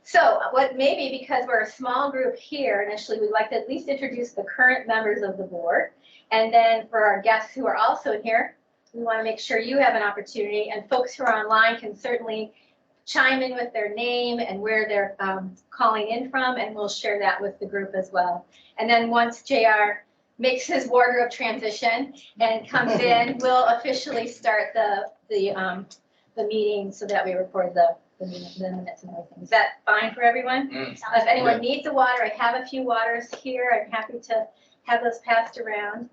So what maybe because we're a small group here initially, we'd like to at least introduce the current members of the board. And then for our guests who are also here, we want to make sure you have an opportunity, and folks who are online can certainly chime in with their name and where they're calling in from, and we'll share that with the group as well. And then once JR makes his wardrobe transition and comes in, we'll officially start the meeting so that we record the minutes and everything. Is that fine for everyone? If anyone needs a water, I have a few waters here. I'm happy to have those passed around.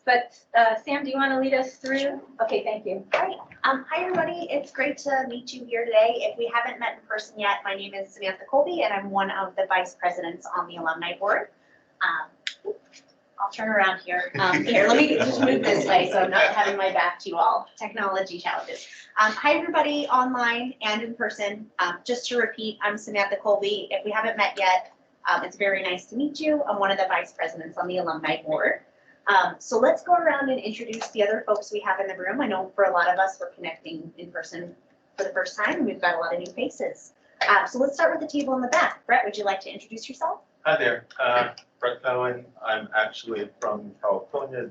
But Sam, do you want to lead us through? Okay, thank you. All right. Hi, everybody. It's great to meet you here today. If we haven't met in person yet, my name is Samantha Colby, and I'm one of the vice presidents on the alumni board. I'll turn around here. Here, let me just move this way so I'm not having my back to you all. Technology challenges. Hi, everybody, online and in person. Just to repeat, I'm Samantha Colby. If we haven't met yet, it's very nice to meet you. I'm one of the vice presidents on the alumni board. So let's go around and introduce the other folks we have in the room. I know for a lot of us, we're connecting in person for the first time, and we've got a lot of new faces. So let's start with the table in the back. Brett, would you like to introduce yourself? Hi there, Brett Cohen. I'm actually from California.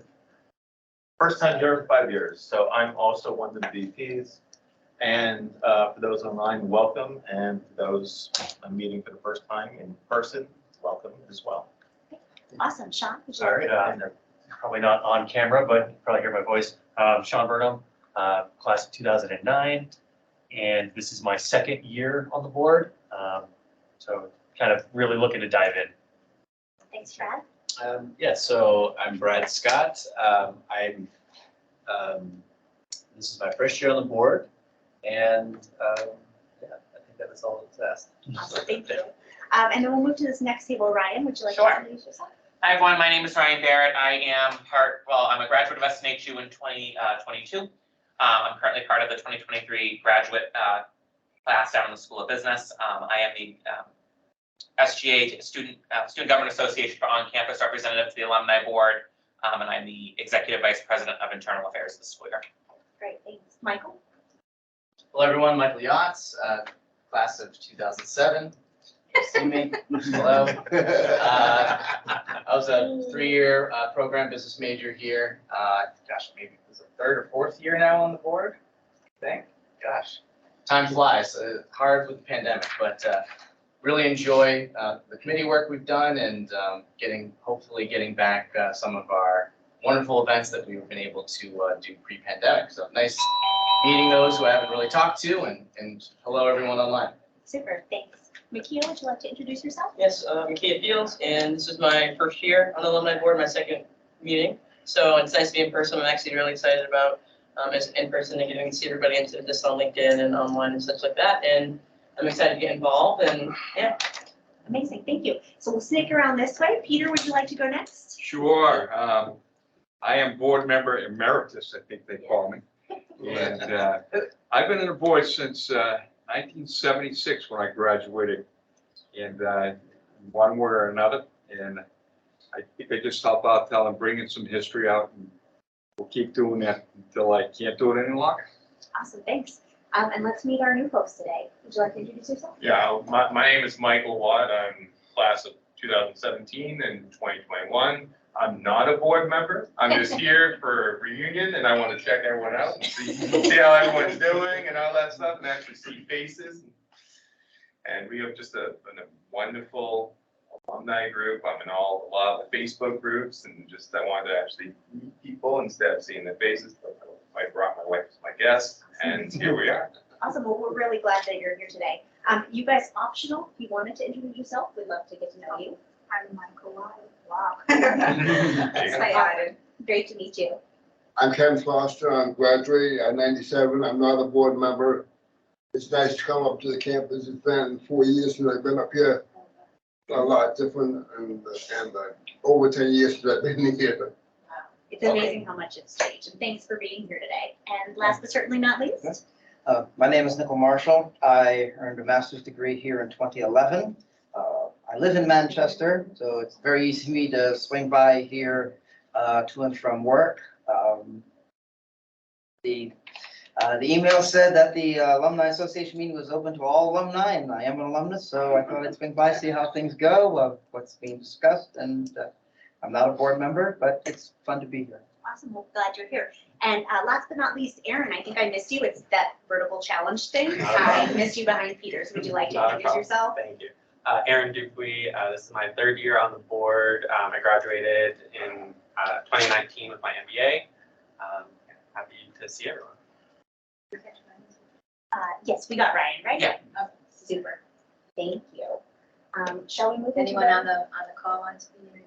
First time here in 5 years, so I'm also one of the VPs. And for those online, welcome, and for those I'm meeting for the first time in person, welcome as well. Awesome, Sean. Sorry, probably not on camera, but you probably hear my voice. Sean Burnham, class of 2009, and this is my second year on the board. So kind of really looking to dive in. Thanks, Brad. Yeah, so I'm Brad Scott. This is my first year on the board, and yeah, I think that was all that's asked. Awesome, thank you. And then we'll move to this next table. Ryan, would you like to introduce yourself? Hi everyone, my name is Ryan Barrett. I'm a graduate of SNHU in 2022. I'm currently part of the 2023 graduate class down in the School of Business. I am the SGA Student Government Association for on-campus representative to the Alumni Board, and I'm the Executive Vice President of Internal Affairs this school year. Great, thanks. Michael? Hello everyone, Michael Yachts, class of 2007. See me? Hello. I was a 3-year program business major here. Gosh, maybe it was a 3rd or 4th year now on the board, I think. Gosh, time flies. Hard with the pandemic, but really enjoy the committee work we've done, and hopefully getting back some of our wonderful events that we've been able to do pre-pandemic. So nice meeting those who I haven't really talked to, and hello everyone online. Super, thanks. Mikia, would you like to introduce yourself? Yes, Mikia Fields, and this is my first year on the alumni board, my second meeting. So it's nice to be in person. I'm actually really excited about in person and getting to see everybody into this on LinkedIn and online and such like that. And I'm excited to get involved, and yeah. Amazing, thank you. So we'll sneak around this way. Peter, would you like to go next? Sure. I am board member emeritus, I think they call me. And I've been on the board since 1976 when I graduated, and one way or another, and I think I just help out, bringing some history out, and we'll keep doing that until I can't do it any longer. Awesome, thanks. And let's meet our new folks today. Would you like to introduce yourself? Yeah, my name is Michael Watt. I'm class of 2017 and 2021. I'm not a board member. I'm just here for a reunion, and I want to check everyone out and see how everyone's doing and all that stuff, and actually see faces. And we have just a wonderful alumni group. I'm in a lot of the Facebook groups, and just I wanted to actually meet people instead of seeing their faces. I brought my wife as my guest, and here we are. Awesome. Well, we're really glad that you're here today. You guys, optional, if you wanted to introduce yourself, we'd love to get to know you. I'm Michael Watt. Wow. Great to meet you. I'm Ken Foster. I'm graduating at 97. I'm not a board member. It's nice to come up to the campus. It's been 4 years since I've been up here. A lot different, and over 10 years since I've been here. Wow. It's amazing how much it's changed. And thanks for being here today. And last but certainly not least. My name is Nickel Marshall. I earned a master's degree here in 2011. I live in Manchester, so it's very easy for me to swing by here to and from work. The email said that the Alumni Association meeting was open to all alumni, and I am an alumnus, so I thought I'd swing by, see how things go, what's being discussed, and I'm not a board member, but it's fun to be here. Awesome, well, glad you're here. And last but not least, Aaron, I think I missed you. It's that vertical challenge thing. I missed you behind Peters. Would you like to introduce yourself? Thank you. Aaron Dupuy, this is my third year on the board. I graduated in 2019 with my MBA. Happy to see everyone. Yes, we got Ryan, right? Yeah. Oh, super. Thank you. Shall we move into Anyone on the call want to be?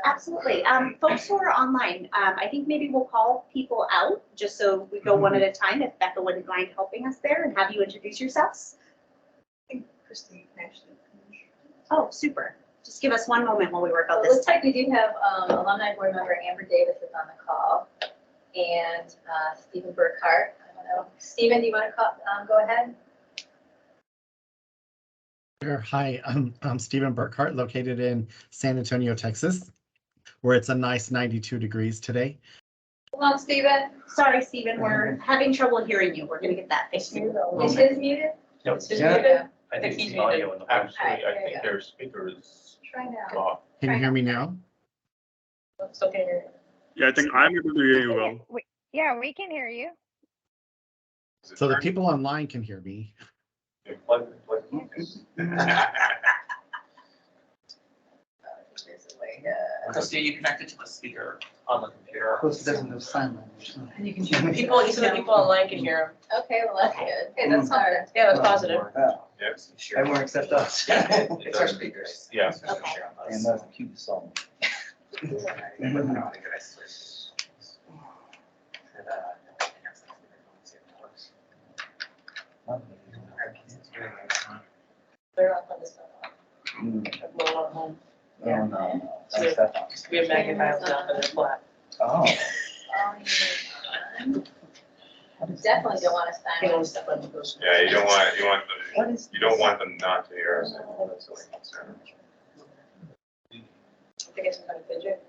Absolutely. Folks who are online, I think maybe we'll call people out just so we go one at a time. If Becca wouldn't mind helping us there and have you introduce yourselves. Christine, actually. Oh, super. Just give us one moment while we work Well, out it this. looks like we do have alumni board member Amber Davis is on the call, and Stephen Burkhart. I don't know. Stephen, do you want to go ahead? Sure. Hi, I'm Stephen Burkhart, located in San Antonio, Texas, where it's a nice 92 degrees today. Hello, Stephen. Sorry, Stephen, we're having trouble hearing you. We're gonna get that fixed. Is his muted? Nope. It's just Yeah. muted. I think he's the audio in the board. Actually, Alright, there I you think go. their speaker is Try now. off. Can you hear me now? Still can't hear Yeah, I think I'm able to hear you well. Yeah, we can hear you. Is it So the turned? people online can hear me. Plug. Christy, you connected to the speaker on the computer. Of course, it doesn't have sign language. And you can hear people, you said the people online can hear Okay, well, that's good. Okay, that's all right. him. Yeah, that's positive. Yes. Everyone except us. It's our speakers. Yes. Okay. And that's cute song. They're up on this one. Roll on home. Oh, no. So we have magnifiers down and they're flat. Oh. Definitely don't want to You sign. don't step on those. Yeah, you don't want What them, is? you don't want them not to hear us. That's the only concern. I think it's some kind of fidget.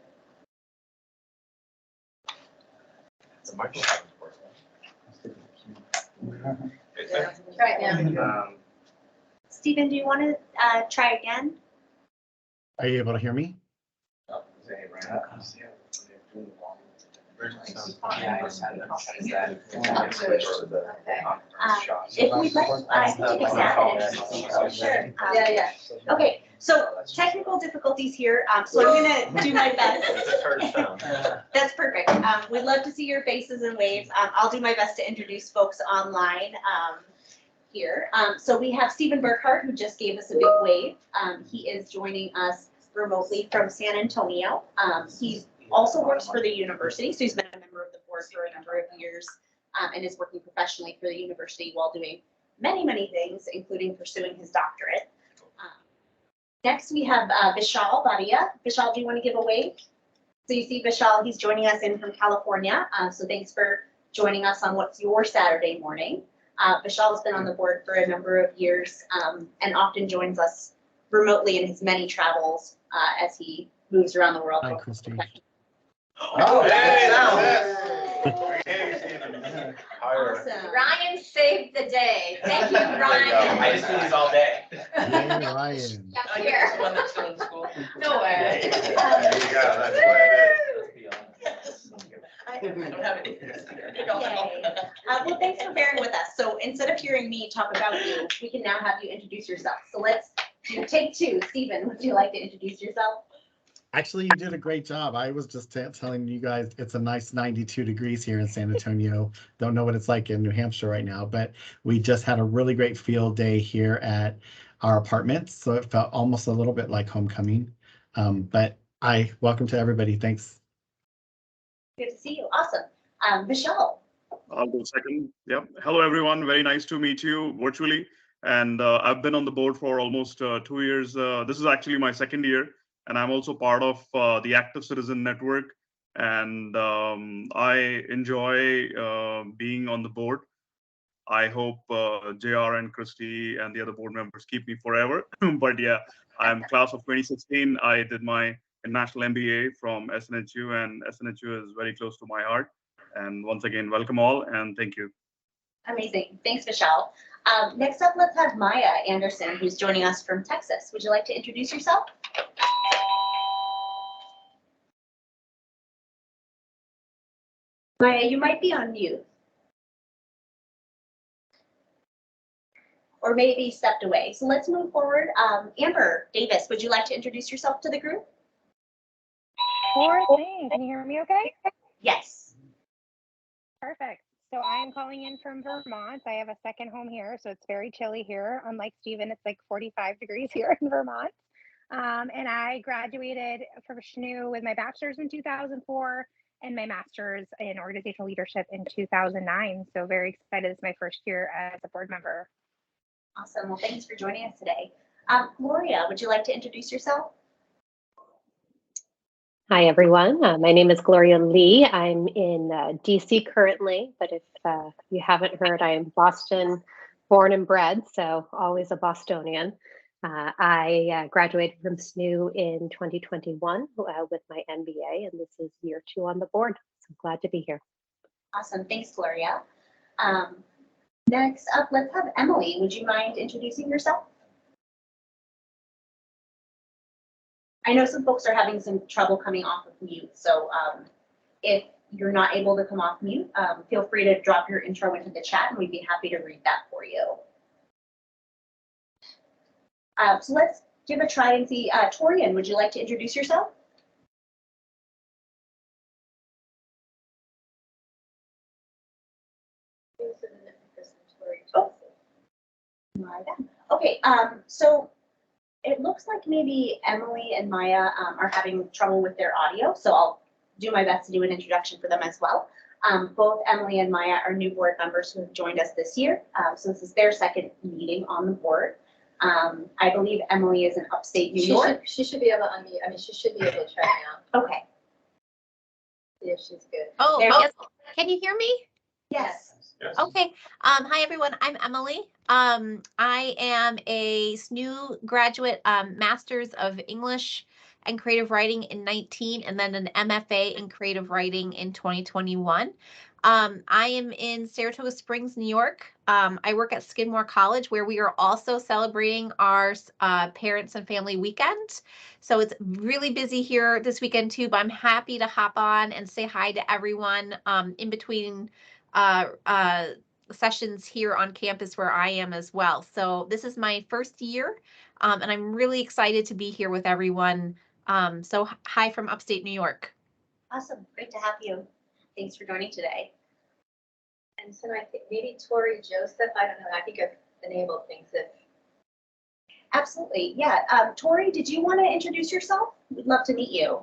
It's a microphone, of course. Is it? Try it now. Stephen, do you want to try again? Are you able to hear me? If we'd like, I can take a stab at it. Sure. Yeah, yeah. Okay, so technical difficulties here, so I'm gonna do my best. That's perfect. We'd love to see your faces and waves. I'll do my best to introduce folks online here. So we have Stephen Burkhart, who just gave us a big wave. He is joining us remotely from San Antonio. He also works for the university, so he's been a member of the board for a number of years and is working professionally for the university while doing many, many things, including pursuing his doctorate. Next, we have Vishal Bhatia. Vishal, do you want to give a wave? So you see Vishal, he's joining us in from California. So thanks for joining us on what's your Saturday morning. Vishal has been on the board for a number of years and often joins us remotely in his many travels as he moves around the world. Hi, Christy. Oh, Hey, sound. Awesome. Ryan saved the day. Thank you, Ryan. I just do these all day. Yay, Ryan. Yeah, I here. guess it's one that's still in school. No way. There you go, that's the way it is. I don't have any. Yay. Well, thanks for bearing with us. So instead of hearing me talk about you, we can now have you introduce yourself. So let's do take two. Stephen, would you like to introduce yourself? Actually, you did a great job. I was just telling you guys it's a nice 92 degrees here in San Antonio. Don't know what it's like in New Hampshire right now, but we just had a really great field day here at our apartments. So it felt almost a little bit like homecoming. But welcome to everybody. Thanks. Good to see you. Awesome. Vishal. I'll go second. Yep. Hello, everyone. Very nice to meet you virtually. And I've been on the board for almost 2 years. This is actually my second year. And I'm also part of the Active Citizen Network. And I enjoy being on the board. I hope JR and Christy and the other board members keep me forever. But yeah, I'm class of 2016. I did my international MBA from SNHU, and SNHU is very close to my heart. And once again, welcome all, and thank you. Amazing. Thanks, Michelle. Next up, let's have Maya Anderson, who's joining us from Texas. Would you like to introduce yourself? Maya, you might be on mute. Or maybe stepped away. So let's move forward. Amber Davis, would you like to introduce yourself to the group? Sure thing. Can you hear me okay? Yes. Perfect. So I'm calling in from Vermont. I have a second home here, so it's very chilly here. Unlike Stephen, it's like 45 degrees here in Vermont. And I graduated from SNHU with my bachelor's in 2004 and my master's in organizational leadership in 2009. So very excited. It's my first year as a board member. Awesome. Well, thanks for joining us today. Gloria, would you like to introduce yourself? Hi, everyone. My name is Gloria Lee. I'm in DC currently, but if you haven't heard, I am Boston born and bred, so always a Bostonian. I graduated from SNHU in 2021 with my MBA, and this is year 2 on the board. So glad to be here. Awesome. Thanks, Gloria. Next up, let's have Emily. Would you mind introducing yourself? I know some folks are having some trouble coming off of mute, so if you're not able to come off mute, feel free to drop your intro into the chat and we'd be happy to read that for you. So let's give a try and see. Torian, would you like to introduce yourself? Oh. Okay, so it looks like maybe Emily and Maya are having trouble with their audio, so I'll do my best to do an introduction for them as well. Both Emily and Maya are new board members who have joined us this year, so this is their second meeting on the board. I believe Emily is in upstate New York. She should be able to unmute. I mean, she should be able to try now. Okay. See if she's good. Oh, There- yes. Can you hear me? Yes. Yes. Okay. Hi, everyone. I'm Emily. I am a SNHU graduate, Master's of English and Creative Writing in 19, and then an MFA in Creative Writing in 2021. I am in Saratoga Springs, New York. I work at Skidmore College, where we are also celebrating our Parents and Family Weekend. So it's really busy here this weekend too, but I'm happy to hop on and say hi to everyone in between sessions here on campus where I am as well. So this is my first year, and I'm really excited to be here with everyone. So hi from upstate New York. Awesome. Great to have you. Thanks for joining today. And so I think maybe Tori Joseph, I don't know, I think I've enabled things if. Absolutely. Yeah. Tori, did you want to introduce yourself? We'd love to meet you.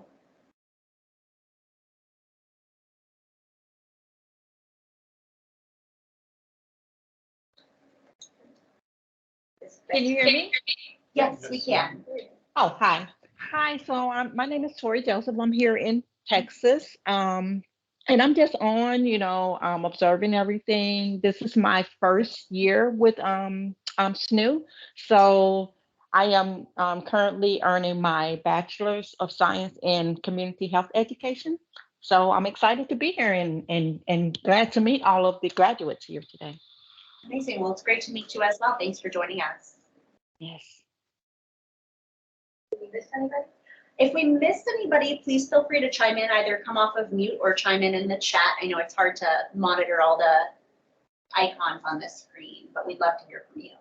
Can you hear me? Yes, we can. Oh, hi. Hi, so my name is Tori Joseph. I'm here in Texas. And I'm just on, observing everything. This is my first year with SNHU. So I am currently earning my Bachelor's of Science in Community Health Education. So I'm excited to be here and glad to meet all of the graduates here today. Amazing. Well, it's great to meet you as well. Thanks for joining us. Yes. Did we miss anybody? If we missed anybody, please feel free to chime in, either come off of mute or chime in the chat. I know it's hard to monitor all the icons on the screen, but we'd love to hear from you.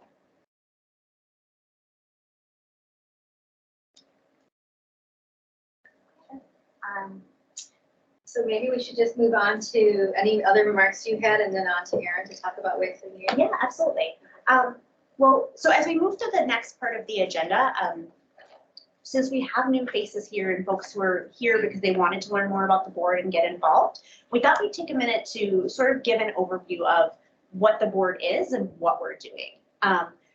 So maybe we should just move on to any other remarks you had and then on to Erin to talk about ways of the year. Yeah, absolutely. Well, so as we move to the next part of the agenda, since we have new faces here and folks who are here because they wanted to learn more about the board and get involved, we thought we'd take a minute to sort of give an overview of what the board is and what we're doing.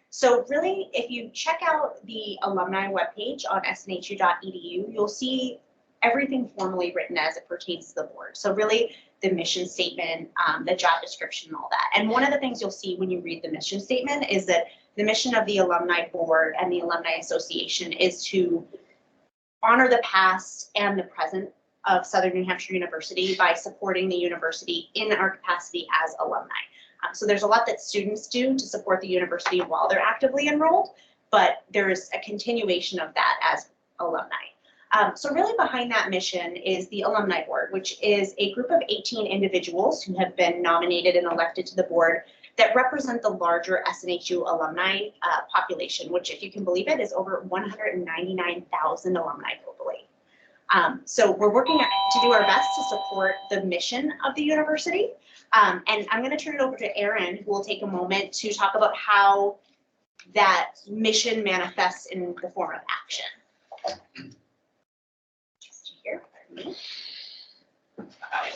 So really, if you check out the alumni webpage on snhu.edu, you'll see everything formally written as it pertains to the board. So really the mission statement, the job description, and all that. And one of the things you'll see when you read the mission statement is that the mission of the Alumni Board and the Alumni Association is to honor the past and the present of Southern New Hampshire University by supporting the university in our capacity as alumni. So there's a lot that students do to support the university while they're actively enrolled, but there is a continuation of that as alumni. So really behind that mission is the Alumni Board, which is a group of 18 individuals who have been nominated and elected to the board that represent the larger SNHU alumni population, which, if you can believe it, is over 199,000 alumni globally. So we're working to do our best to support the mission of the university. And I'm going to turn it over to Erin, who will take a moment to talk about how that mission manifests in the form of action. Here.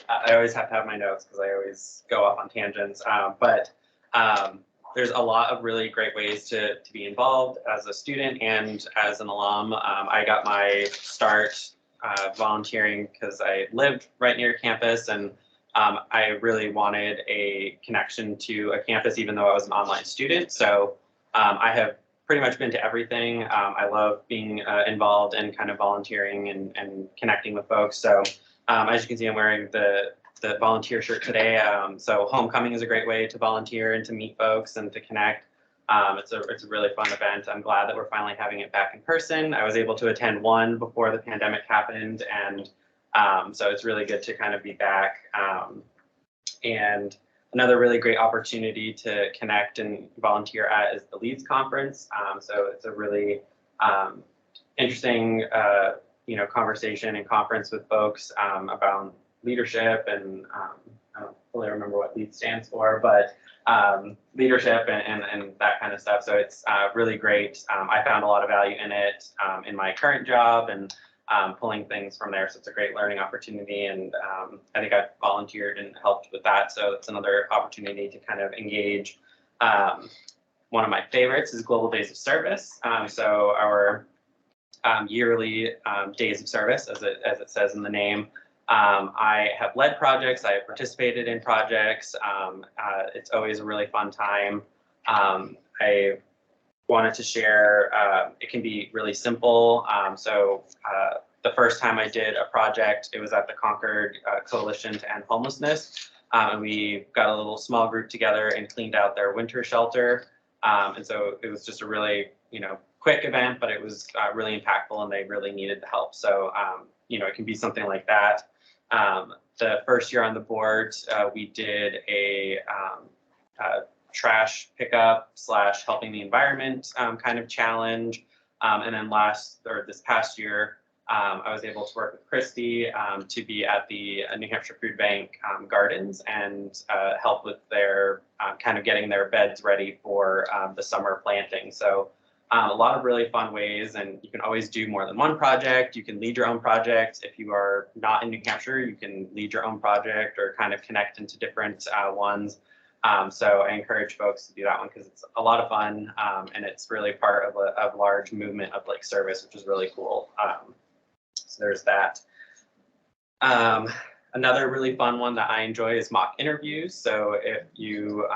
I always have to have my notes because I always go off on tangents. But there's a lot of really great ways to be involved as a student and as an alum. I got my start volunteering because I lived right near campus, and I really wanted a connection to a campus even though I was an online student. So I have pretty much been to everything. I love being involved and kind of volunteering and connecting with folks. So as you can see, I'm wearing the volunteer shirt today. So homecoming is a great way to volunteer and to meet folks and to connect. It's a really fun event. I'm glad that we're finally having it back in person. I was able to attend one before the pandemic happened, and so it's really good to kind of be back. And another really great opportunity to connect and volunteer at is the Leads Conference. So it's a really interesting, conversation and conference with folks about leadership, and I don't fully remember what LEAD stands for, but leadership and that kind of stuff. So it's really great. I found a lot of value in it in my current job, and pulling things from there. So it's a great learning opportunity, and I think I've volunteered and helped with that. So it's another opportunity to kind of engage. One of my favorites is Global Days of Service. So our yearly days of service, as it says in the name. I have led projects, I have participated in projects. It's always a really fun time. I wanted to share, it can be really simple. The first time I did a project, it was at the Concord Coalition to End Homelessness. And we got a little small group together and cleaned out their winter shelter. And so it was just a really, quick event, but it was really impactful, and they really needed the help. So, it can be something like that. The first year on the board, we did a trash pickup / helping the environment kind of challenge. And then this past year, I was able to work with Christy to be at the New Hampshire Food Bank gardens and help with their kind of getting their beds ready for the summer planting. So a lot of really fun ways, and you can always do more than one project. You can lead your own project. If you are not in New Hampshire, you can lead your own project or kind of connect into different ones. So I encourage folks to do that one because it's a lot of fun, and it's really part of a large movement of like service, which is really cool. So there's that. Another really fun one that I enjoy is mock interviews. So if you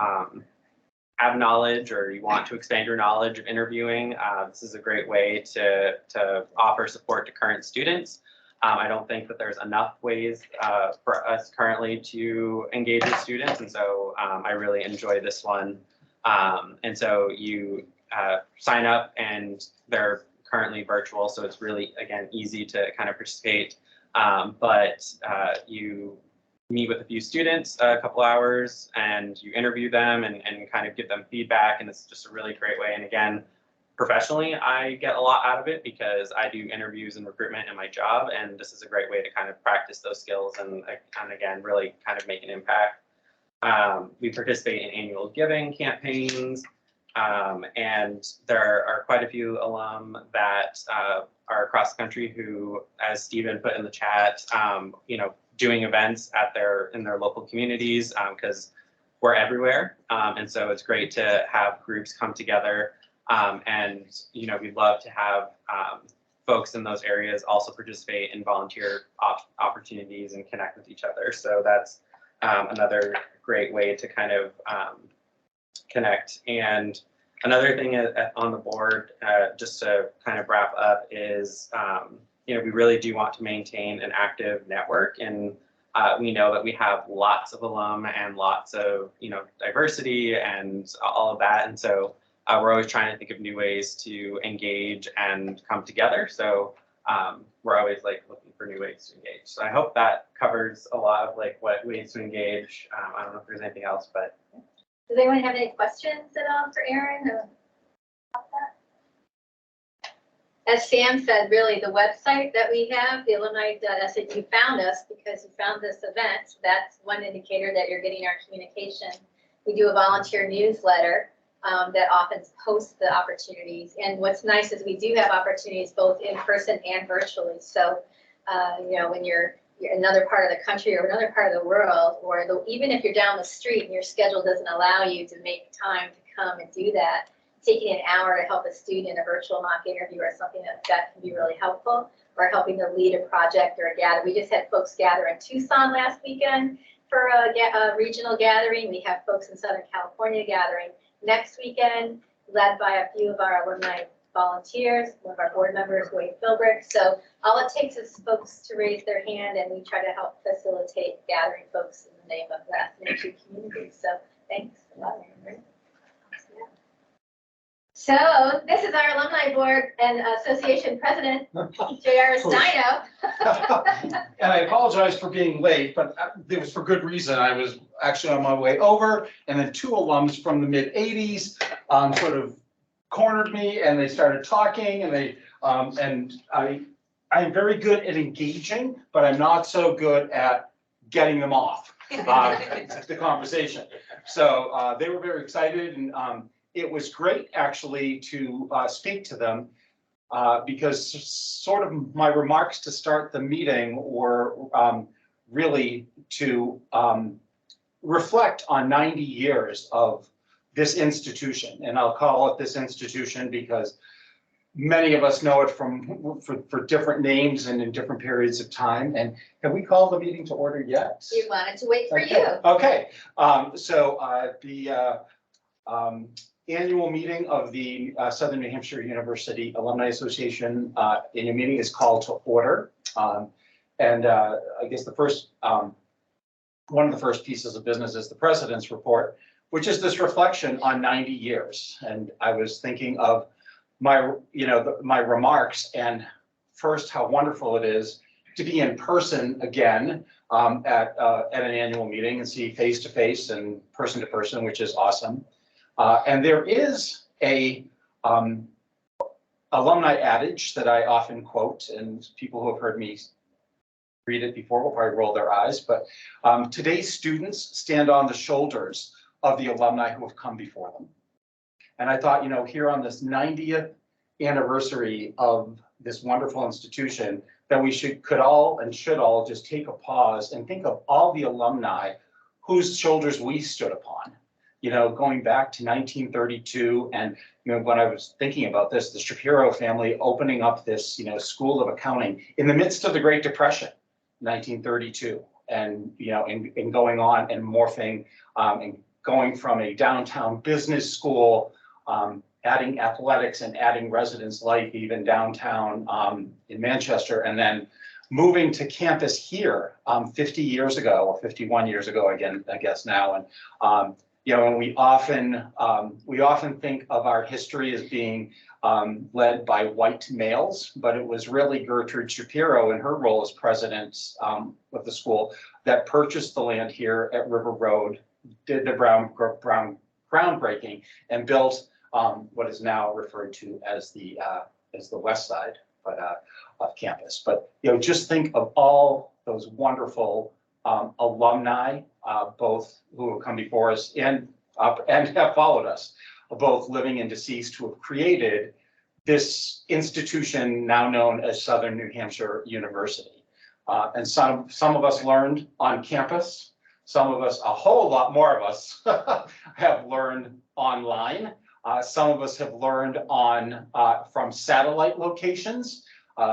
have knowledge or you want to expand your knowledge of interviewing, this is a great way to offer support to current students. I don't think that there's enough ways for us currently to engage with students, and so I really enjoy this one. And so you sign up, and they're currently virtual, so it's really, again, easy to kind of participate. But you meet with a few students a couple hours, and you interview them and kind of give them feedback, and it's just a really great way. And again, professionally, I get a lot out of it because I do interviews and recruitment in my job, and this is a great way to kind of practice those skills and again, really kind of make an impact. We participate in annual giving campaigns, and there are quite a few alum that are across the country who, as Stephen put in the chat, doing events in their local communities, because we're everywhere. And so it's great to have groups come together. And we'd love to have folks in those areas also participate in volunteer opportunities and connect with each other. So that's another great way to kind of connect. And another thing on the board, just to kind of wrap up, is we really do want to maintain an active network. And we know that we have lots of alum and lots of, diversity and all of that. And so we're always trying to think of new ways to engage and come together. So we're always like looking for new ways to engage. So I hope that covers a lot of like what ways to engage. I don't know if there's anything else, but. Does anyone have any questions at all for Erin or about that? As Sam said, really the website that we have, the alumni.SNHU, found us because you found this event. That's one indicator that you're getting our communication. We do a volunteer newsletter that often posts the opportunities. And what's nice is we do have opportunities both in person and virtually. So, when you're in another part of the country or another part of the world, or even if you're down the street and your schedule doesn't allow you to make time to come and do that, taking an hour to help a student in a virtual mock interview or something that can be really helpful, or helping to lead a project or a gather. We just had folks gather in Tucson last weekend for a regional gathering. We have folks in Southern California gathering next weekend, led by a few of our alumni volunteers, one of our board members, Wade Philbrick. So all it takes is folks to raise their hand, and we try to help facilitate gathering folks in the name of the SNHU community. So thanks a lot, Erin. So this is our alumni board and association president, J.R. Steino. And I apologize for being late, but it was for good reason. I was actually on my way over, and then two alums from the mid '80s sort of cornered me, and they started talking, and I'm very good at engaging, but I'm not so good at getting them off the conversation. So they were very excited, and it was great actually to speak to them because sort of my remarks to start the meeting were really to reflect on 90 years of this institution. And I'll call it this institution because many of us know it for different names and in different periods of time. And have we called the meeting to order yet? We wanted to wait for Okay. you. Okay, so the annual meeting of the Southern New Hampshire University Alumni Association annual meeting is called to order. And I guess the first, one of the first pieces of business is the president's report, which is this reflection on 90 years. And I was thinking of my, my remarks, and first how wonderful it is to be in person again at an annual meeting and see face to face and person to person, which is awesome. And there is a alumni adage that I often quote, and people who have heard me read it before will probably roll their eyes, but today's students stand on the shoulders of the alumni who have come before them. And I thought, here on this 90th anniversary of this wonderful institution, that we should all just take a pause and think of all the alumni whose shoulders we stood upon. Going back to 1932, and when I was thinking about this, the Shapiro family opening up this, School of Accounting in the midst of the Great Depression, 1932, and and going on and morphing and going from a downtown business school, adding athletics and adding residence life even downtown in Manchester, and then moving to campus here 50 years ago or 51 years ago again, I guess now, and and we often think of our history as being led by white males, but it was really Gertrude Shapiro in her role as president of the school that purchased the land here at River Road, did the groundbreaking, and built what is now referred to as the west side, of campus. But just think of all those wonderful alumni, both who have come before us and have followed us, both living and deceased, who have created this institution now known as Southern New Hampshire University. And some of us learned on campus. Some of us, a whole lot more of us, have learned online. Some of us have learned from satellite locations.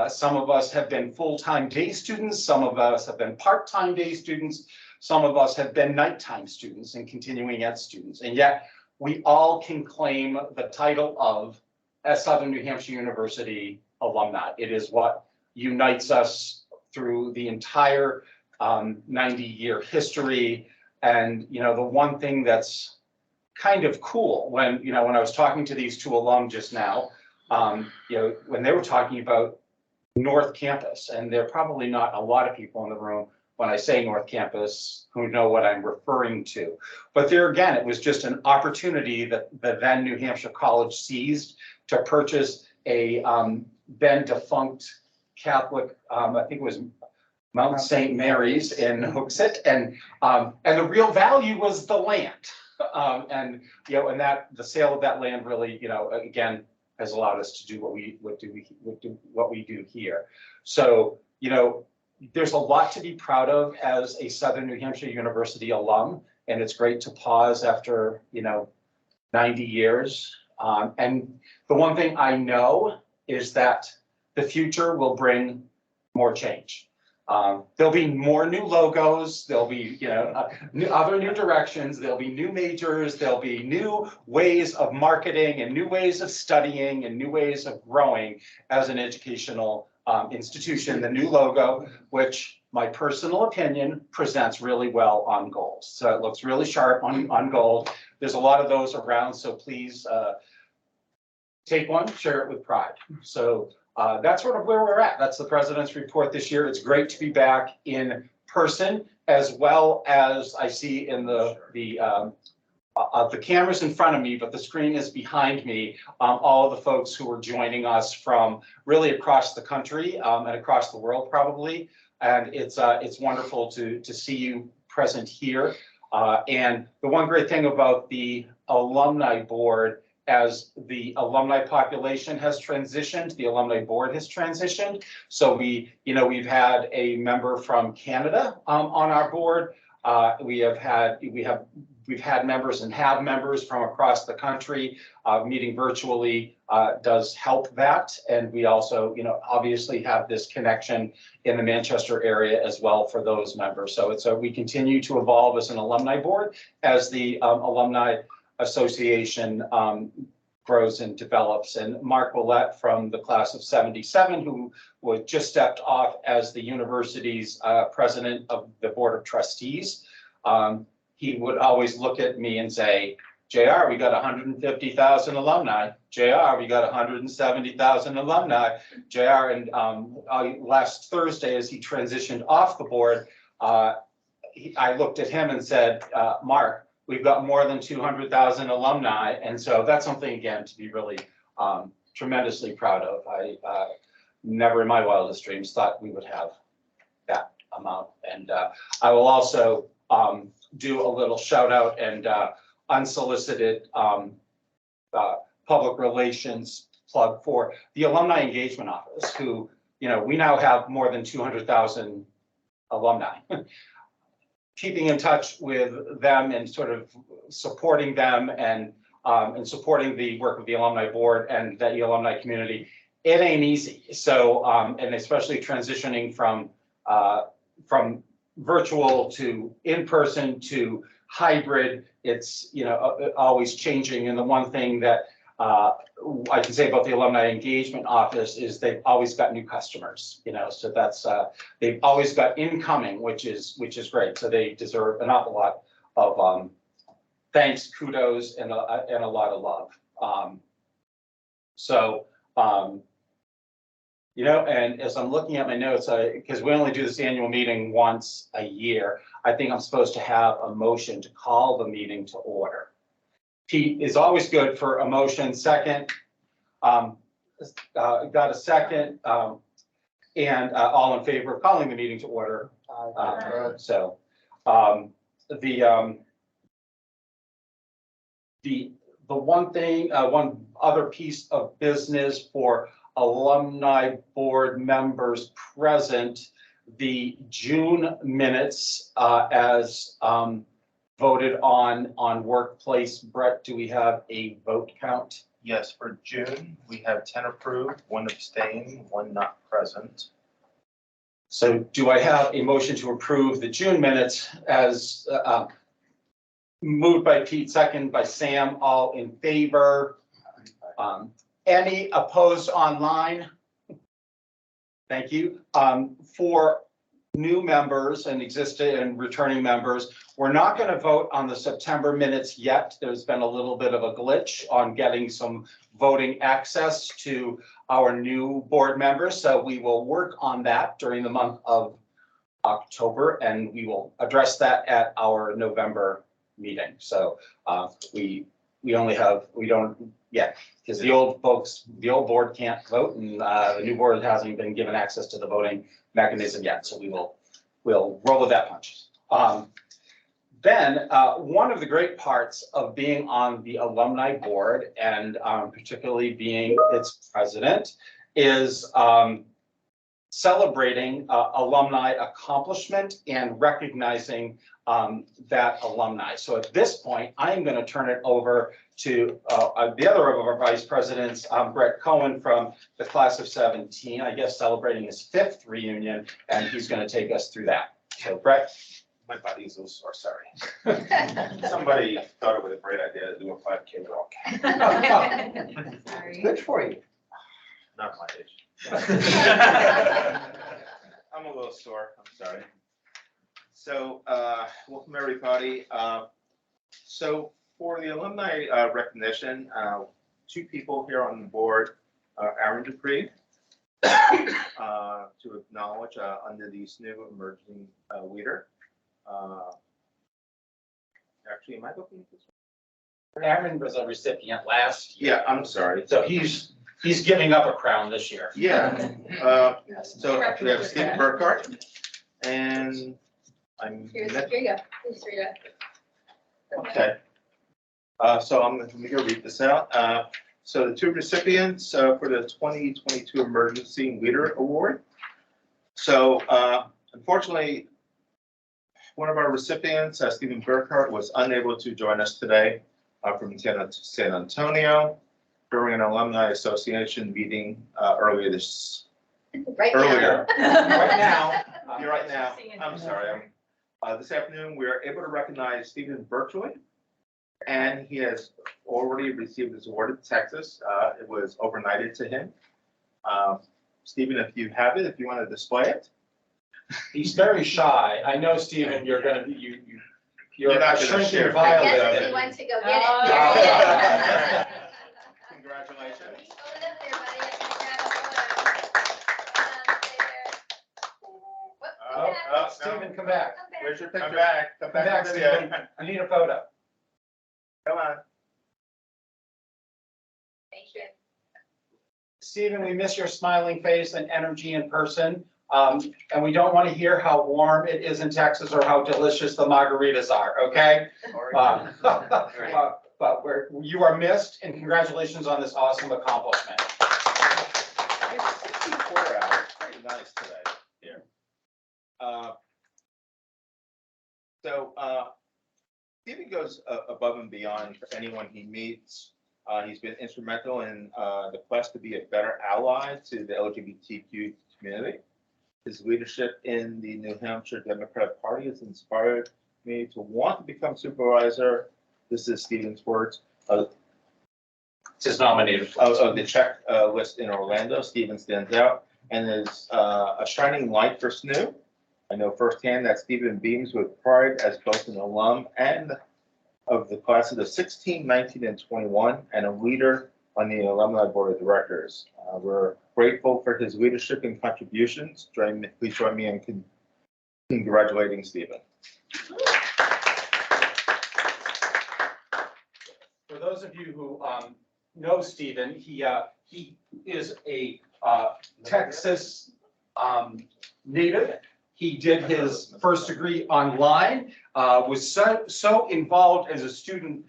Some of us have been full-time day students. Some of us have been part-time day students. Some of us have been nighttime students and continuing ed students. And yet we all can claim the title of a Southern New Hampshire University alumni. It is what unites us through the entire 90-year history. And, the one thing that's kind of cool when I was talking to these two alum just now, when they were talking about North Campus, and there are probably not a lot of people in the room when I say North Campus who know what I'm referring to. But there again, it was just an opportunity that the then New Hampshire College seized to purchase a then defunct Catholic, I think it was Mount St. Mary's in Hooksett, and the real value was the land. And that the sale of that land really, again, has allowed us to do what we do here. So, there's a lot to be proud of as a Southern New Hampshire University alum, and it's great to pause after 90 years. And the one thing I know is that the future will bring more change. There'll be more new logos, there'll be other new directions, there'll be new majors, there'll be new ways of marketing and new ways of studying and new ways of growing as an educational institution. The new logo, which my personal opinion presents really well on gold. So it looks really sharp on gold. There's a lot of those around, so please take one, share it with pride. So that's sort of where we're at. That's the president's report this year. It's great to be back in person, as well as I see in the cameras in front of me, but the screen is behind me. All of the folks who are joining us from really across the country and across the world, probably. And it's wonderful to see you present here. And the one great thing about the alumni board, as the alumni population has transitioned, the alumni board has transitioned. So we've had a member from Canada on our board. We've had members and have members from across the country. Meeting virtually does help that. And we also, obviously have this connection in the Manchester area as well for those members. So we continue to evolve as an alumni board as the Alumni Association grows and develops. And Mark Willett from the class of 77, who was just stepped off as the university's president of the board of trustees, he would always look at me and say, JR, we got 150,000 alumni. JR, we got 170,000 alumni. JR, and last Thursday, as he transitioned off the board, I looked at him and said, Mark, we've got more than 200,000 alumni. And so that's something, again, to be really tremendously proud of. I never in my wildest dreams thought we would have that amount. And I will also do a little shout out and unsolicited public relations plug for the Alumni Engagement Office, who, we now have more than 200,000 alumni. Keeping in touch with them and sort of supporting them and supporting the work of the alumni board and the alumni community, it ain't easy. So, and especially transitioning from virtual to in-person to hybrid, it's, always changing. And the one thing that I can say about the Alumni Engagement Office is they've always got new customers, so that's, they've always got incoming, which is great. So they deserve an awful lot of thanks, kudos, and a lot of love. And as I'm looking at my notes, because we only do this annual meeting once a year, I think I'm supposed to have a motion to call the meeting to order. Pete is always good for a motion. Second, got a second, and all in favor of calling the meeting to order. The one thing, one other piece of business for alumni board members present, the June minutes as voted on workplace. Brett, do we have a vote count? Yes, for June, we have 10 approved, 1 abstained, 1 not present. So do I have a motion to approve the June minutes as moved by Pete, second by Sam, all in favor? Any opposed online? Thank you. For new members and existing and returning members. We're not going to vote on the September minutes yet. There's been a little bit of a glitch on getting some voting access to our new board members. So we will work on that during the month of October, and we will address that at our November meeting. So we don't yet, because the old board can't vote, and the new board hasn't been given access to the voting mechanism yet. So we'll roll with that punch. Then one of the great parts of being on the alumni board, and particularly being its president, is celebrating alumni accomplishment and recognizing that alumni. So at this point, I'm going to turn it over to the other of our vice presidents, Brett Cohen from the class of 17, I guess celebrating his 5th reunion, and he's going to take us through that. So Brett. My body's a little sore, sorry. Somebody thought it was a great idea to do a 5K walk. It's good for you. Not my age. I'm a little sore, I'm sorry. So, welcome everybody. So for the alumni recognition, 2 people here on the board, Aaron Dupree, to acknowledge under the SNHU emerging leader. Actually, am I looking at this one? Aaron was a recipient last year. Yeah, I'm sorry. So he's giving up a crown this year. Yeah. So we have Steve Burkhart, and I'm. Here you go. Please read it. Okay. So I'm going to read this out. So the 2 recipients for the 2022 Emergency Leader Award. So unfortunately, one of our recipients, Stephen Burkhart, was unable to join us today from San Antonio during an Alumni Association meeting earlier. Right now. You're right now. I'm sorry. This afternoon, we are able to recognize Stephen virtually, and he has already received his award in Texas. It was overnighted to him. Stephen, if you have it, if you want to display it. He's very shy. I know, Stephen, you're going to be, you're not a gonna shrinking share. violet. Yes, he went to go get it. Congratulations. Stephen, come back. Where's your picture? Come back. Come back, Stephen. I need a photo. Come on. Thank you. Stephen, we miss your smiling face and energy in person. And we don't want to hear how warm it is in Texas or how delicious the margaritas are, okay? But you are missed, and congratulations on this awesome accomplishment. It's 64 hours. Pretty nice today. Here. So Stephen goes above and beyond for anyone he meets. He's been instrumental in the quest to be a better ally to the LGBTQ community. His leadership in the New Hampshire Democratic Party has inspired me to want to become supervisor. This is Stephen's words. It's his nominated. Of the check list in Orlando, Stephen stands out and is a shining light for SNHU. I know firsthand that Stephen beams with pride as both an alum and of the classes of 16, 19, and 21, and a leader on the Alumni Board of Directors. We're grateful for his leadership and contributions. Please join me in congratulating Stephen. For those of you who know Stephen, he is a Texas native. He did his first degree online, was so involved as a student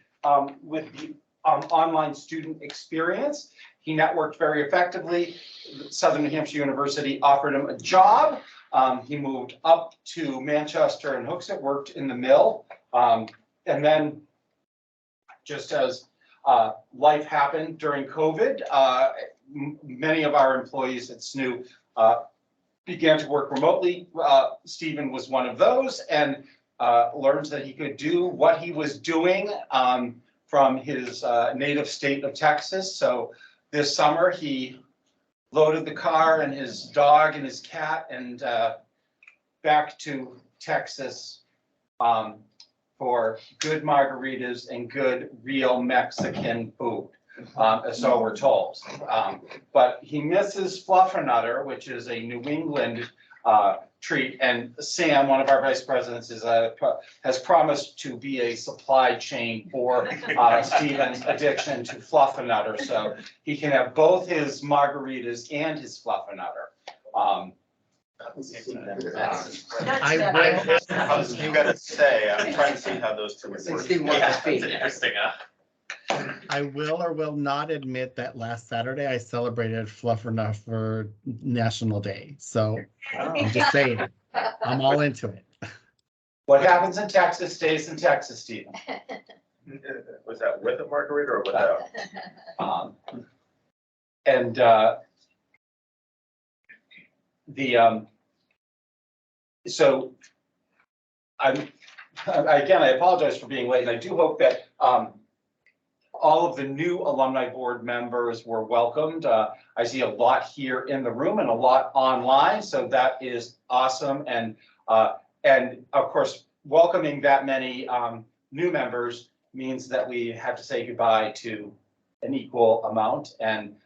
with the online student experience. He networked very effectively. Southern New Hampshire University offered him a job. He moved up to Manchester and Hooksett, worked in the mill. And then just as life happened during COVID, many of our employees at SNHU began to work remotely. Stephen was one of those, and learned that he could do what he was doing from his native state of Texas. So this summer he loaded the car and his dog and his cat and back to Texas for good margaritas and good real Mexican food. So we're told. But he misses Fluffernutter, which is a New England treat. And Sam, one of our vice presidents, has promised to be a supply chain for Stephen's addiction to Fluffernutter. So he can have both his margaritas and his Fluffernutter. I was gonna say, I'm trying to see how those two would work. Stephen wants to speak. Interesting, I will or will not admit that last Saturday I celebrated Fluffernuff for National Day. So I'm just saying, I'm all into it. What happens in Texas stays in Texas, Stephen. Was that with a margarita or without? So I apologize for being late, and I do hope that all of the new alumni board members were welcomed. I see a lot here in the room and a lot online, so that is awesome. And of course, welcoming that many new members means that we have to say goodbye to an equal amount. And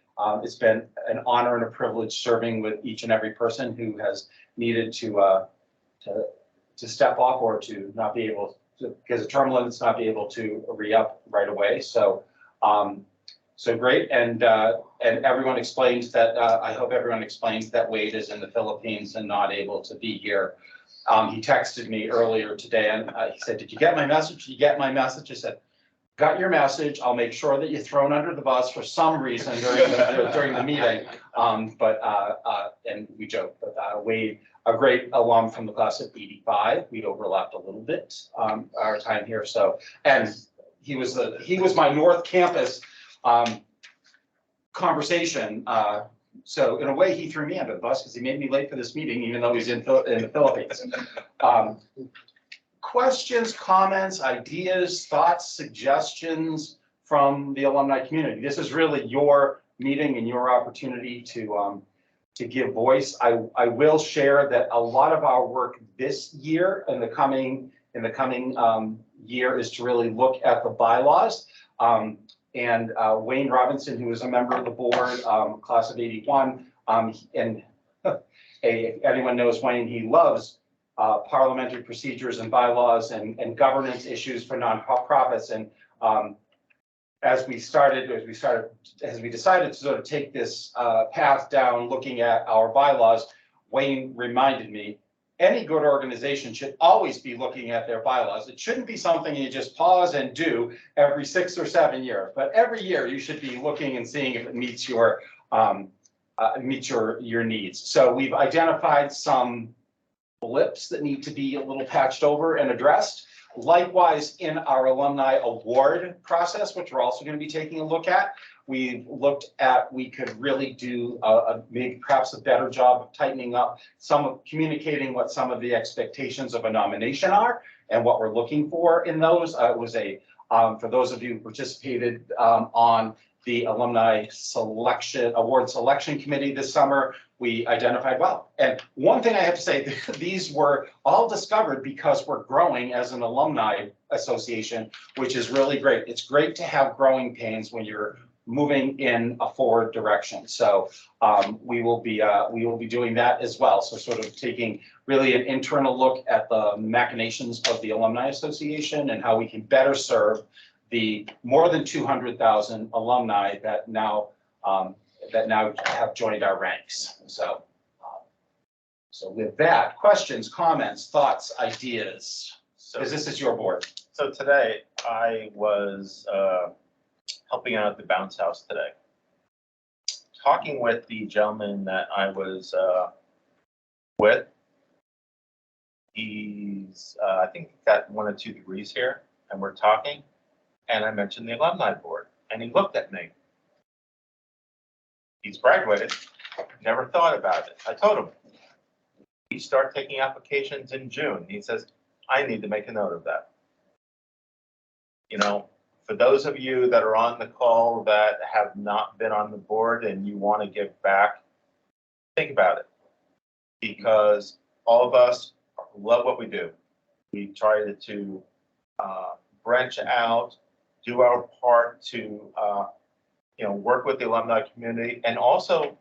it's been an honor and a privilege serving with each and every person who has needed to step off or to not be able to, because of term limits, not be able to re-up right away. So so great. And everyone explains that, I hope everyone explains that Wade is in the Philippines and not able to be here. He texted me earlier today and he said, "Did you get my message? Did you get my message?" I said, "Got your message. I'll make sure that you're thrown under the bus for some reason during the meeting." And we joke, but Wade, a great alum from the class of '85. We'd overlapped a little bit our time here. So, and he was my North Campus conversation. So in a way, he threw me under the bus because he made me late for this meeting, even though he's in the Philippines. Questions, comments, ideas, thoughts, suggestions from the alumni community. This is really your meeting and your opportunity to give voice. I will share that a lot of our work this year and the coming year is to really look at the bylaws. And Wayne Robinson, who is a member of the board, class of '81, and anyone knows Wayne, he loves parliamentary procedures and bylaws and governance issues for nonprofits. And as we decided to sort of take this path down, looking at our bylaws, Wayne reminded me, any good organization should always be looking at their bylaws. It shouldn't be something you just pause and do every 6 or 7 years, but every year you should be looking and seeing if it meets your needs. So we've identified some blips that need to be a little patched over and addressed. Likewise, in our alumni award process, which we're also going to be taking a look at, we've looked at, we could really do maybe perhaps a better job of tightening up communicating what some of the expectations of a nomination are and what we're looking for in those. It was for those of you who participated on the Alumni Award Selection Committee this summer, we identified well. And one thing I have to say, these were all discovered because we're growing as an alumni association, which is really great. It's great to have growing pains when you're moving in a forward direction. So we will be doing that as well. So sort of taking really an internal look at the machinations of the Alumni Association and how we can better serve the more than 200,000 alumni that now have joined our ranks. So with that, questions, comments, thoughts, ideas, because this is your board. So today I was helping out at the bounce house today. Talking with the gentleman that I was with, he's I think got 1 or 2 degrees here, and we're talking, and I mentioned the alumni board, and he looked at me. He's graduated, never thought about it. I told him, we start taking applications in June. He says, I need to make a note of that. You know, for those of you that are on the call that have not been on the board and you want to give back, think about it. Because all of us love what we do. We try to branch out, do our part to, work with the alumni community, and also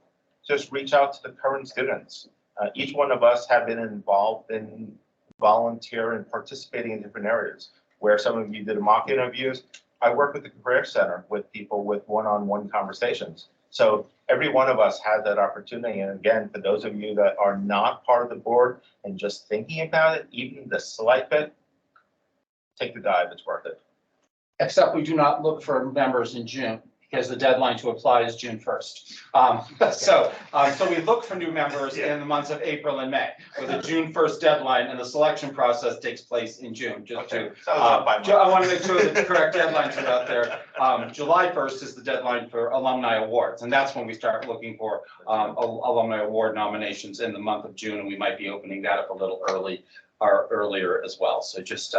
just reach out to the current students. Each one of us have been involved in volunteer and participating in different areas. Where some of you did mock interviews, I work with the Career Center with people with one-on-one conversations. So every one of us had that opportunity. And again, for those of you that are not part of the board and just thinking about it, even the slight bit, take the dive, it's worth it. Except we do not look for members in June, because the deadline to apply is June 1st. So we look for new members in the months of April and May, with a June 1st deadline, and the selection process takes place in June. Just to, I want to make sure that the correct deadlines are out there. July 1st is the deadline for alumni awards, and that's when we start looking for alumni award nominations in the month of June, and we might be opening that up a little early or earlier as well. So just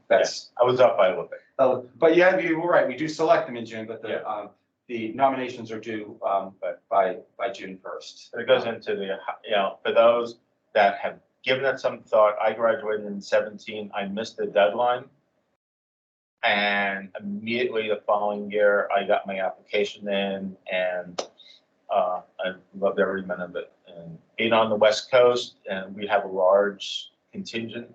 that's. I was up by a little bit. But yeah, you were right. We do select them in June, but the nominations are due by June 1st. But it goes into the, for those that have given it some thought, I graduated in 17. I missed the deadline. And immediately the following year, I got my application in, and I loved every minute of it. And being on the West Coast, and we have a large contingent.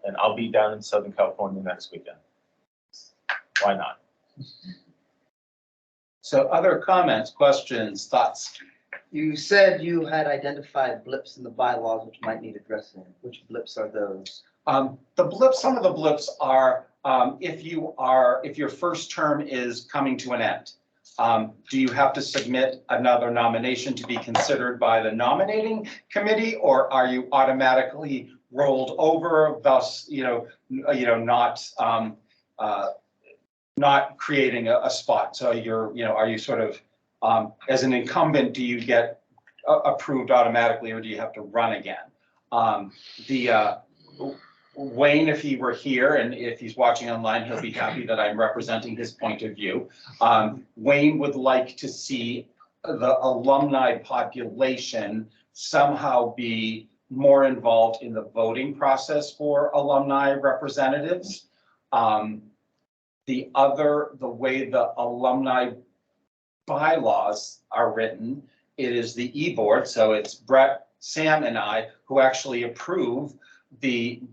And I'll be down in Southern California next weekend. Why not? So other comments, questions, thoughts? You said you had identified blips in the bylaws which might need addressing. Which blips are those? The blips, some of the blips are, if your first term is coming to an end, do you have to submit another nomination to be considered by the nominating committee, or are you automatically rolled over, thus, not creating a spot? So are you sort of, as an incumbent, do you get approved automatically, or do you have to run again? Wayne, if he were here, and if he's watching online, he'll be happy that I'm representing his point of view. Wayne would like to see the alumni population somehow be more involved in the voting process for alumni representatives. The way the alumni bylaws are written, it is the e-board, so it's Brett, Sam, and I who actually approve the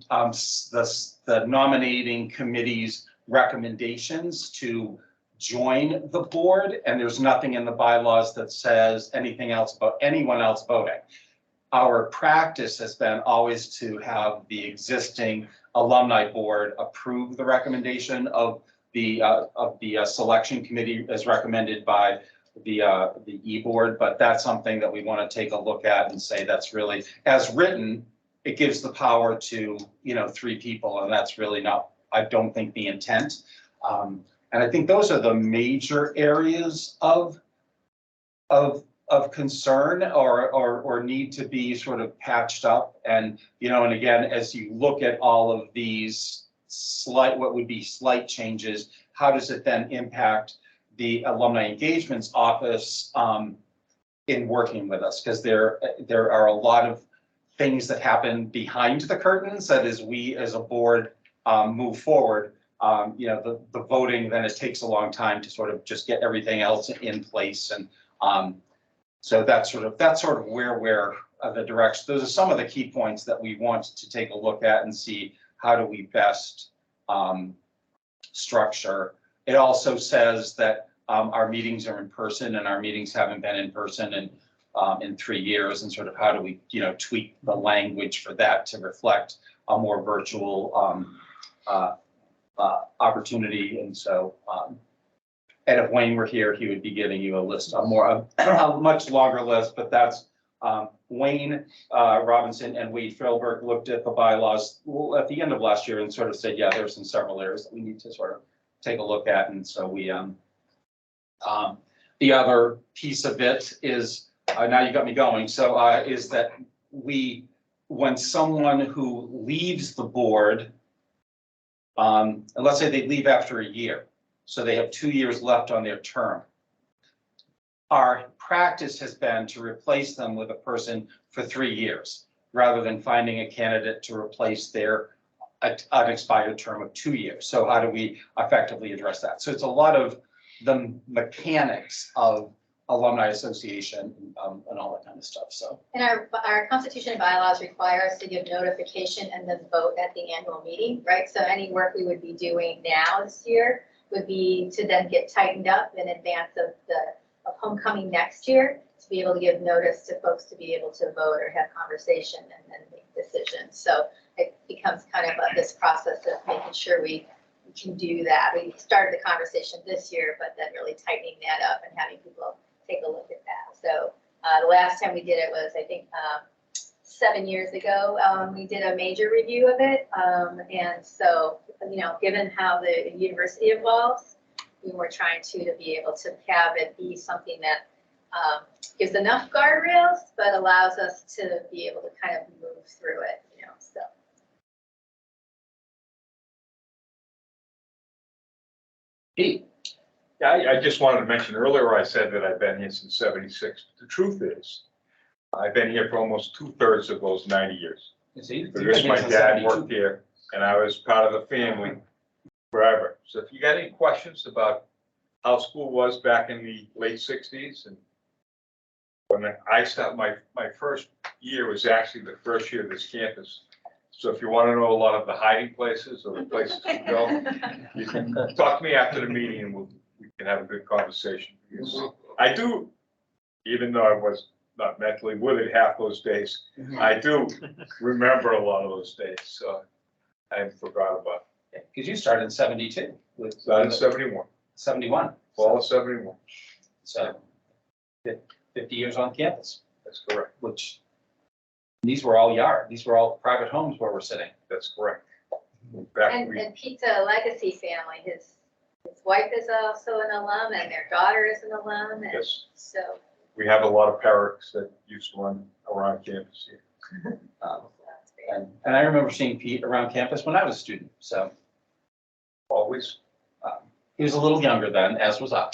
nominating committee's recommendations to join the board, and there's nothing in the bylaws that says anything else about anyone else voting. Our practice has been always to have the existing alumni board approve the recommendation of the selection committee as recommended by the e-board, but that's something that we want to take a look at and say that's really, as written, it gives the power to 3 people, and that's really not, I don't think, the intent. And I think those are the major areas of concern or need to be sort of patched up. And, and again, as you look at all of these what would be slight changes, how does it then impact the Alumni Engagements Office in working with us? Because there are a lot of things that happen behind the curtains that as we as a board move forward, the voting, then it takes a long time to sort of just get everything else in place. And so that's sort of where we're the direction. Those are some of the key points that we want to take a look at and see how do we best structure. It also says that our meetings are in person, and our meetings haven't been in person in 3 years, and sort of how do we tweak the language for that to reflect a more virtual opportunity. And so and if Wayne were here, he would be giving you a list, a much longer list, but that's Wayne Robinson and Wade Philberg looked at the bylaws at the end of last year and sort of said, yeah, there's several areas that we need to sort of take a look at. And so we, the other piece of it is, now you got me going, so is that when someone who leaves the board, and let's say they leave after a year, so they have 2 years left on their term. our practice has been to replace them with a person for 3 years, rather than finding a candidate to replace their unexpired term of 2 years. So how do we effectively address that? So it's a lot of the mechanics of Alumni Association and all that kind of stuff, so. And our constitution and bylaws require us to give notification and then vote at the annual meeting, right? So any work we would be doing now this year would be to then get tightened up in advance of homecoming next year, to be able to give notice to folks to be able to vote or have conversation and then make decisions. So it becomes kind of this process of making sure we can do that. We started the conversation this year, but then really tightening that up and having people take a look at that. So the last time we did it was, I think, 7 years ago. We did a major review of it. And so, given how the university evolves, we were trying to be able to have it be something that gives enough guardrails, but allows us to be able to kind of move through it, so. Pete? Yeah, I just wanted to mention earlier, I said that I've been here since 76. The truth is, I've been here for almost 2/3 of those 90 years. Because my dad worked here and I was part of the family forever. So if you got any questions about how school was back in the late 60s, and when I started, my first year was actually the first year of this campus. So if you want to know a lot of the hiding places or the places to go, you can talk to me after the meeting and we can have a good conversation. Because I do, even though I was not mentally with it half those days, I do remember a lot of those days, so I forgot about it. Because you started in 72. Started in 71. 71. Fall of 71. So 50 years on campus. That's correct. Which, these were all yard, these were all private homes where we're sitting. That's correct. And Pete's a legacy family. His wife is also an alum and their daughter is an alum. And yes. So. We have a lot of parents that used to run around campus here. And I remember seeing Pete around campus when I was a student, so. Always. He was a little younger then, as was I.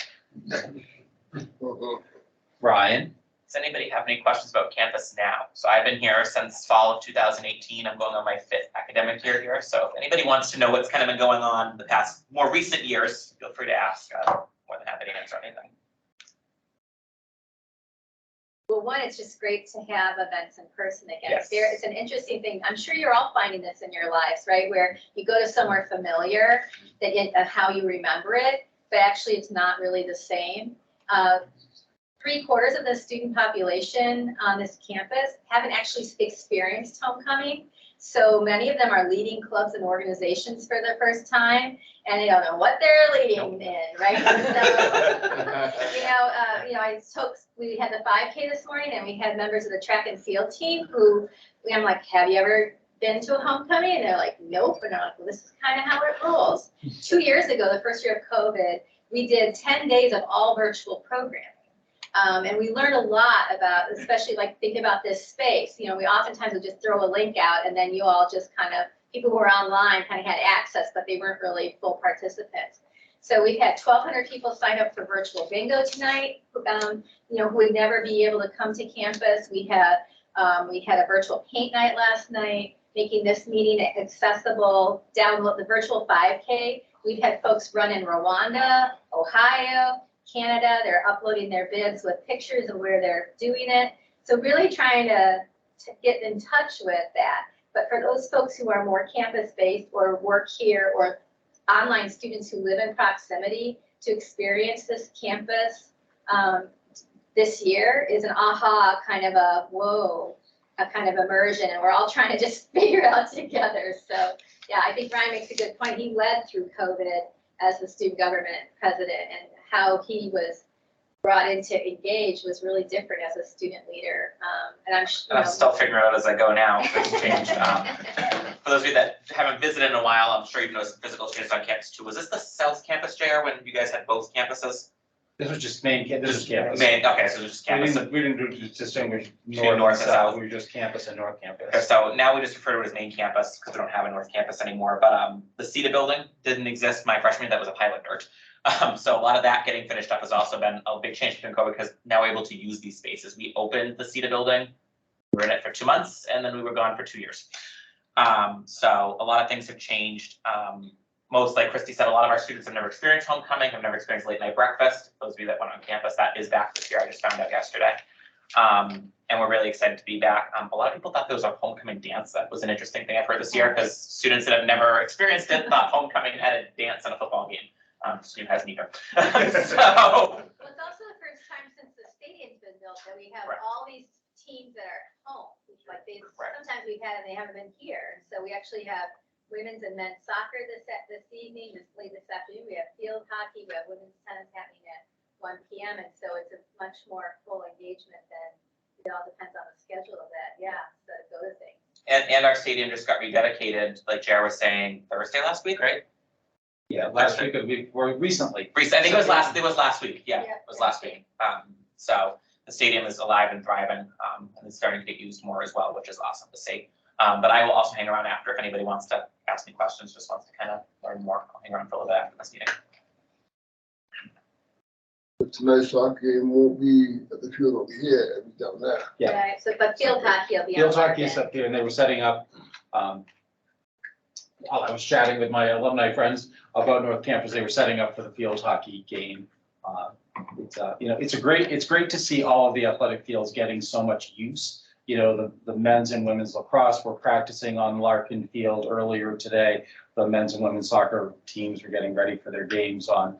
Ryan? Does anybody have any questions about campus now? So I've been here since fall of 2018. I'm going on my 5th academic year here. So if anybody wants to know what's kind of been going on in the past more recent years, feel free to ask. More than happy to answer anything. Well, one, it's just great to have events in person again. Yes. It's an interesting thing. I'm sure you're all finding this in your lives, right? Where you go to somewhere familiar, how you remember it, but actually it's not really the same. 3/4 of the student population on this campus haven't actually experienced homecoming. So many of them are leading clubs and organizations for the first time, and they don't know what they're leading in, right? So, we had the 5K this morning, and we had members of the track and field team who, I'm like, have you ever been to a homecoming? And they're like, nope. And I'm like, well, this is kind of how it rolls. 2 years ago, the first year of COVID, we did 10 days of all virtual programming. And we learned a lot about, especially like think about this space. We oftentimes would just throw a link out and then you all just kind of, people who were online kind of had access, but they weren't really full participants. So we've had 1,200 people sign up for virtual bingo tonight, who would never be able to come to campus. We had a virtual paint night last night, making this meeting accessible. Download the virtual 5K. We've had folks run in Rwanda, Ohio, Canada. They're uploading their bids with pictures of where they're doing it. So really trying to get in touch with that. But for those folks who are more campus-based or work here, or online students who live in proximity, to experience this campus this year is an aha, kind of a whoa, a kind of immersion. And we're all trying to just figure it out together. So yeah, I think Ryan makes a good point. He led through COVID as the student government president, and how he was brought in to engage was really different as a student leader. And I'm still figuring out as I go now if it's changed. For those of you that haven't visited in a while, I'm sure you've noticed some physical changes on campus too. Was this the South Campus, JR, when you guys had both campuses? This was just this was campus. Okay, so just campus. We didn't do distinguish Between north and and south, south. we were just campus and north campus. Okay, so now we just refer to it as main campus because we don't have a North Campus anymore, but the CETA building didn't exist my freshman year, that was a pilot dirt. So a lot of that getting finished up has also been a big change between COVID because now we're able to use these spaces. We opened the CETA building, we were in it for 2 months, and then we were gone for 2 years. So a lot of things have changed. Most, like Christy said, a lot of our students have never experienced homecoming, have never experienced late night breakfast. Those of you that went on campus, that is back this year, I just found out yesterday. And we're really excited to be back. A lot of people thought there was a homecoming dance. That was an interesting thing I've heard this year because students that have never experienced it thought homecoming had a dance and a football game. SNHU has neither. So. Well, it's also the first time since the stadium's been built that we have all these teams that are at home. Like sometimes we've had and they haven't been here. And so we actually have women's and men's soccer this evening, late this afternoon. We have field hockey, we have women's tennis happening at 1 p.m. And so it's a much more full engagement than, it all depends on the schedule of that, so to go to things. And our stadium just got rededicated, like Jared was saying, Thursday last week, right? Yeah, last week, or recently. I think it was last week, it was last week. So the stadium is alive and thriving, and it's starting to get used more as well, which is awesome to see. But I will also hang around after if anybody wants to ask me questions, just wants to kind of learn more. I'll hang around for a little bit after this meeting. Tonight's soccer game won't be at the field over here, it'll be down there. Yeah. Right, so, but field hockey will be. Field hockey is up there, and they were setting up, I was chatting with my alumni friends about North Campus, they were setting up for the field hockey game. It's great to see all of the athletic fields getting so much use. The men's and women's lacrosse were practicing on Larkin Field earlier today. The men's and women's soccer teams were getting ready for their games on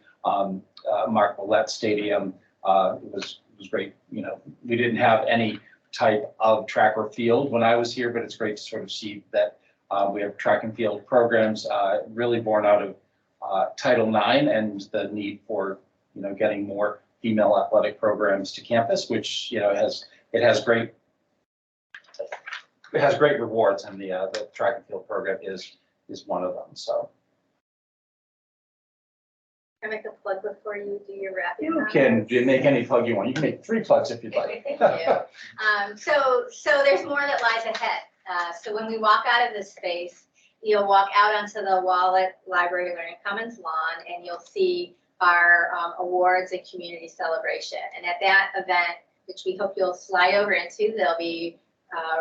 Mark Willett Stadium. It was great. We didn't have any type of track or field when I was here, but it's great to sort of see that we have track and field programs really born out of Title IX and the need for getting more female athletic programs to campus, which has great rewards, and the track and field program is one of them. So. Can I make a plug before you do your wrap? You can make any plug you want. You can make 3 plugs if you'd like. Thank you. So there's more that lies ahead. So when we walk out of this space, you'll walk out onto the Wallet Library Learning Commons lawn, and you'll see our awards and community celebration. And at that event, which we hope you'll slide over into, there'll be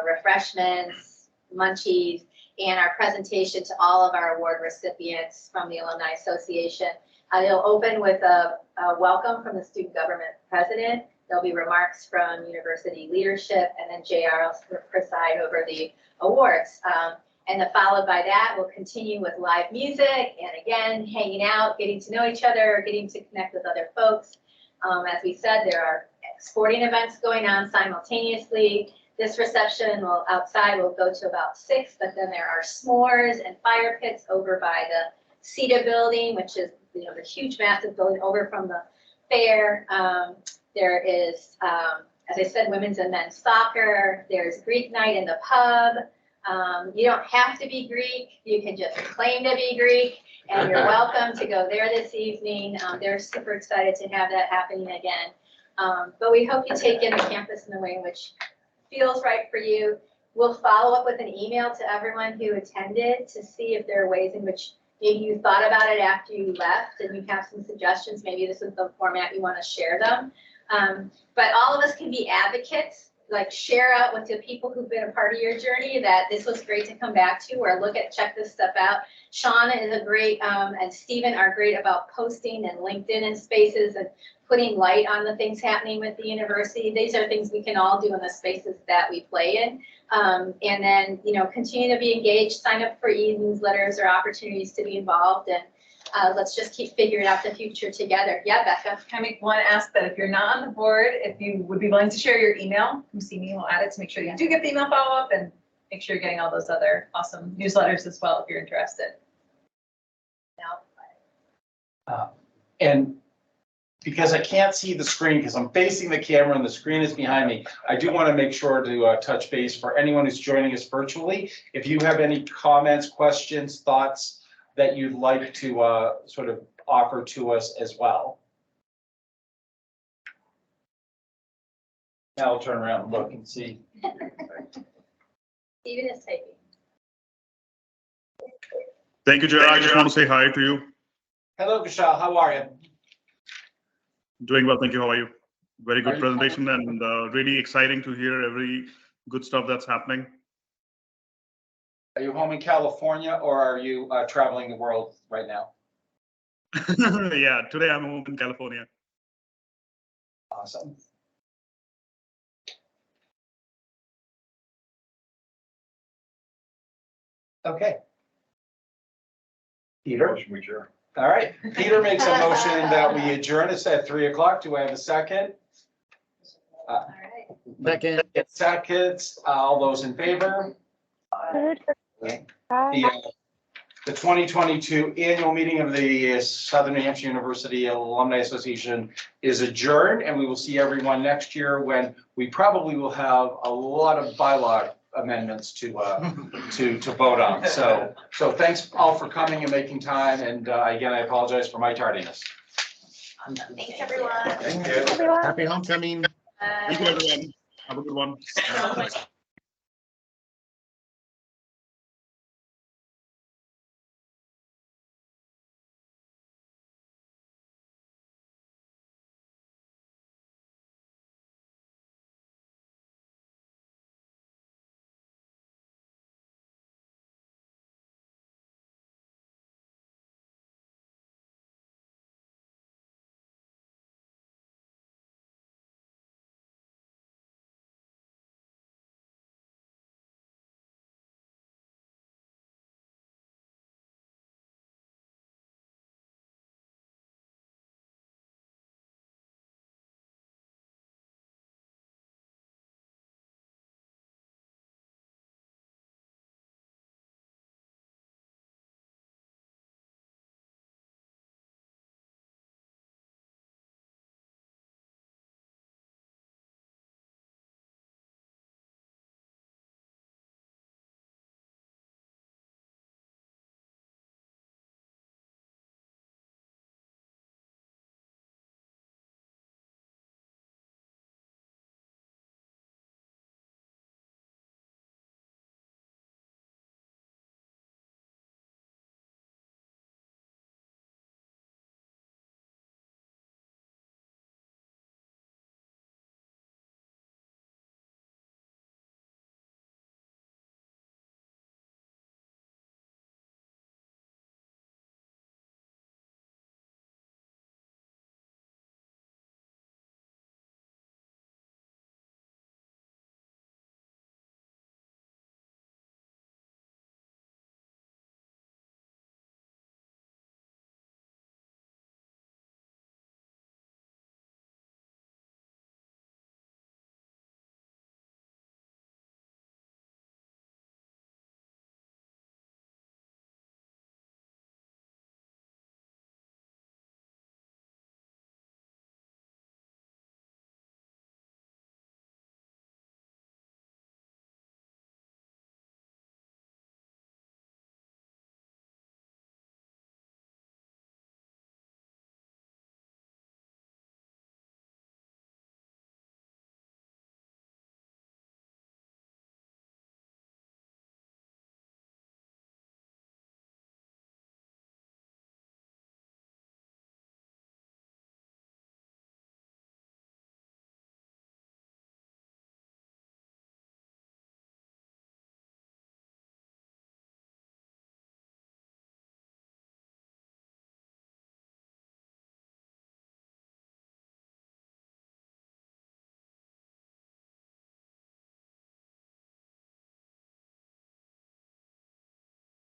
refreshments, munchies, and our presentation to all of our award recipients from the Alumni Association. It'll open with a welcome from the student government president. There'll be remarks from university leadership, and then JR will preside over the awards. And then followed by that, we'll continue with live music and again, hanging out, getting to know each other, getting to connect with other folks. As we said, there are sporting events going on simultaneously. This reception outside will go to about 6, but then there are s'mores and fire pits over by the CETA building, which is the huge, massive building over from the fair. There is, as I said, women's and men's soccer. There's Greek night in the pub. You don't have to be Greek. You can just claim to be Greek, and you're welcome to go there this evening. They're super excited to have that happening again. But we hope you take in the campus in the way in which feels right for you. We'll follow up with an email to everyone who attended to see if there are ways in which maybe you thought about it after you left and you have some suggestions. Maybe this is the format you want to share them. But all of us can be advocates, like share out with the people who've been a part of your journey that this was great to come back to, or check this stuff out. Shauna is a great, and Stephen are great about posting and LinkedIn and spaces and putting light on the things happening with the university. These are things we can all do in the spaces that we play in. And then, continue to be engaged, sign up for e-newsletters or opportunities to be involved, and let's just keep figuring out the future together. Yeah, Becca? I want to ask that if you're not on the board, if you would be willing to share your email, come see me, we'll add it to make sure you do get the email follow-up and make sure you're getting all those other awesome newsletters as well if you're interested. And because I can't see the screen because I'm facing the camera and the screen is behind me, I do want to make sure to touch base for anyone who's joining us virtually. If you have any comments, questions, thoughts that you'd like to sort of offer to us as well. Now I'll turn around and look and see. Steven is typing. Thank you, Jared. I just want to say hi to you. Hello, Vishal, how are you? Doing well, thank you. How are you? Very Are good you- presentation and really exciting to hear every good stuff that's happening. Are you home in California or are you traveling the world right now? Yeah, today I'm home in California. Awesome. Okay. Peter? All right, Peter makes a motion that we adjourn. It's at 3 o'clock. Do I have a second? All right. Second. Seconds, all those in favor? Good. Okay. Bye. The 2022 annual meeting of the Southern New Hampshire University Alumni Association is adjourned, and we will see everyone next year when we probably will have a lot of bylaw amendments to vote on. So thanks all for coming and making time, and again, I apologize for my tardiness. Thanks, everyone. Thank you. Everyone. Happy homecoming. Thank you, everyone. Have a good one.